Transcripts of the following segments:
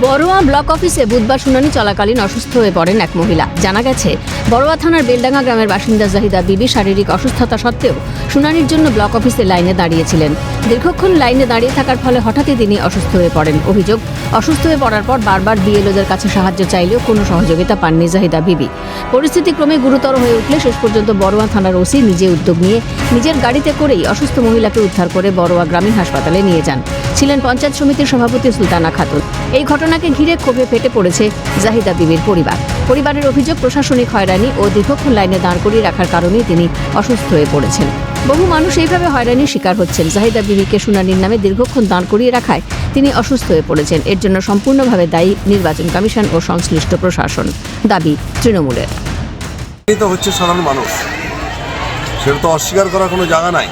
Barua block অফিসে বুধবার শুনানি চলাকালীন অসুস্থ হয়ে পড়েন এক মহিলা। জানা গেছে, বড়ুয়া থানার বেলডাঙ্গা গ্রামের বাসিন্দা জাহিদা বিবি শারীরিক অসুস্থতা সত্ত্বেও শুনানির জন্য ব্লক অফিসে লাইনে দাঁড়িয়েছিলেন। দীর্ঘক্ষণ লাইনে দাঁড়িয়ে থাকার ফলে হঠাৎই তিনি অসুস্থ হয়ে পড়েন। অভিযোগ, অসুস্থ হয়ে পড়ার পর বারবার বিএলওদের কাছে সাহায্য চাইলেও কোনো সহযোগিতা পাননি জাহিদা বিবি। পরিস্থিতি ক্রমে গুরুতর হয়ে উঠলে শেষ পর্যন্ত বড়ুয়া থানার ওসি নিজে উদ্যোগ নিয়ে নিজের গাড়িতে করেই অসুস্থ মহিলাকে উদ্ধার করে বড়ুয়া গ্রামীণ হাসপাতালে নিয়ে যান। ছিলেন পঞ্চায়েত সমিতির সভাপতি সুলতানা খাতুন। এই ঘটনাকে ঘিরে ক্ষোভে ফেটে পড়েছে জাহিদা বিবির পরিবার। পরিবারের অভিযোগ, প্রশাসনিক হয়রানি ও দীর্ঘক্ষণ লাইনে দাঁড় করিয়ে রাখার কারণেই তিনি অসুস্থ হয়ে পড়েছেন। বহু মানুষ এইভাবে হয়রানির শিকার হচ্ছেন। জাহিদা বিবিকে শুনানির নামে দীর্ঘক্ষণ দাঁড় করিয়ে রাখায় তিনি অসুস্থ হয়ে পড়েছেন। এর জন্য সম্পূর্ণভাবে দায়ী নির্বাচন কমিশন ও সংশ্লিষ্ট প্রশাসন, দাবি তৃণমূলের। হচ্ছে সাধারণ মানুষ, সেটা তো অস্বীকার করার কোনো জায়গা নাই।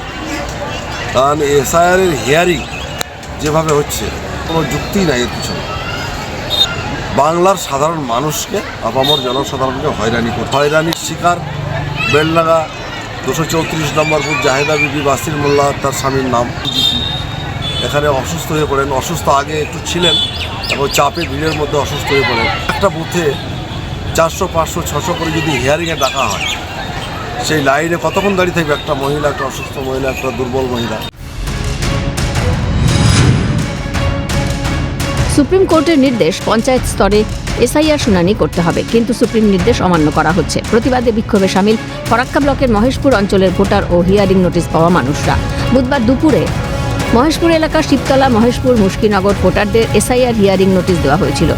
কারণ এসআইআরের হিয়ারিং যেভাবে হচ্ছে কোনো যুক্তি নাই এর পিছনে। বাংলার সাধারণ মানুষকে, আপামর জনসাধারণকে হয়রানির শিকার বেলডাঙ্গা 234 নম্বর বুথ জাহিদা বিবি বাসির মোল্লা, তার স্বামীর নাম। এখানে অসুস্থ হয়ে পড়েন। অসুস্থ আগে একটু ছিলেন এবং চাপে ভিড়ের মধ্যে অসুস্থ হয়ে পড়েন। একটা বুথে 400, 500, 600 করে যদি হিয়ারিংয়ে ডাকা হয়, সেই লাইনে কতক্ষণ দাঁড়িয়ে থাকবে একটা মহিলা, একটা অসুস্থ মহিলা, একটা দুর্বল মহিলা। সুপ্রিম কোর্টের নির্দেশ, পঞ্চায়েত স্তরে এসআইআর শুনানি করতে হবে, কিন্তু সুপ্রিম নির্দেশ অমান্য করা হচ্ছে। প্রতিবাদে বিক্ষোভে সামিল ফরাক্কা ব্লকের মহেশপুর অঞ্চলের ভোটার ও হিয়ারিং নোটিশ পাওয়া মানুষরা। বুধবার দুপুরে মহেশপুর এলাকার শিবতলা, মহেশপুর, মুশকিনগর ভোটারদের এসআইআর হিয়ারিং নোটিশ দেওয়া হয়েছিল।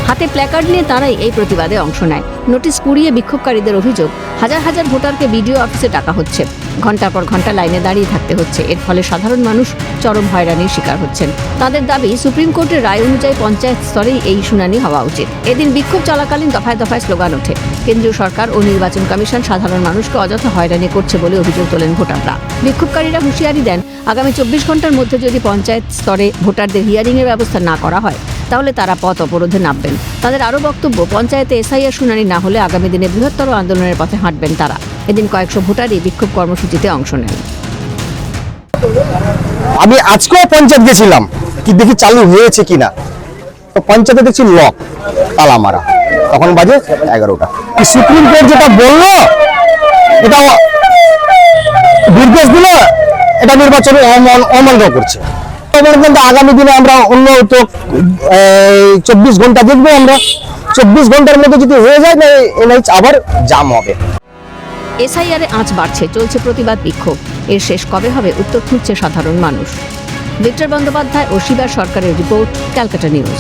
হাতে প্ল্যাকার্ড নিয়ে তারাই এই প্রতিবাদে অংশ নেয়। নোটিশ কুড়িয়ে বিক্ষোভকারীদের অভিযোগ, হাজার হাজার ভোটারকে বিডিও অফিসে ডাকা হচ্ছে, ঘন্টার পর ঘন্টা লাইনে দাঁড়িয়ে থাকতে হচ্ছে। এর ফলে সাধারণ মানুষ চরম হয়রানির শিকার হচ্ছেন। তাদের দাবি, সুপ্রিম কোর্টের রায় অনুযায়ী পঞ্চায়েত স্তরেই এই শুনানি হওয়া উচিত। এদিন বিক্ষোভ চলাকালীন দফায় দফায় স্লোগান ওঠে। কেন্দ্রীয় সরকার ও নির্বাচন কমিশন সাধারণ মানুষকে অযথা হয়রানি করছে বলে অভিযোগ তোলেন ভোটাররা। বিক্ষোভকারীরা হুঁশিয়ারি দেন, আগামী 24 ঘন্টার মধ্যে যদি পঞ্চায়েত স্তরে ভোটারদের হিয়ারিংয়ের ব্যবস্থা না করা হয়, তাহলে তারা পথ অবরোধে নামবেন। তাদের আরও বক্তব্য, পঞ্চায়েতে এসআইআর শুনানি না হলে আগামী দিনে বৃহত্তর আন্দোলনের পথে হাঁটবেন তারা। এদিন কয়েকশো ভোটারই বিক্ষোভ কর্মসূচিতে অংশ নেন। আমি আজকেও পঞ্চায়েত গেছিলাম, কি দেখি চালু হয়েছে কিনা। তো পঞ্চায়েতে দেখছি লক, তালা মারা। তখন বাজে 11টা। সুপ্রিম কোর্ট যেটা বললো, এটা নির্দেশ দিল, এটা নির্বাচনে অমান্য করছে। আগামী দিনে আমরা অন্য তো 24 ঘন্টা দেখবো। আমরা 24 ঘন্টার মধ্যে যদি হয়ে যায়, এনএইচ আবার জাম হবে। এসআইআরে আঁচ বাড়ছে, চলছে প্রতিবাদ বিক্ষোভ। এর শেষ কবে হবে, উত্তর খুঁজছে সাধারণ মানুষ। ভিক্টর বন্দ্যোপাধ্যায় ও শিবা সরকারের রিপোর্ট, ক্যালকাটা নিউজ।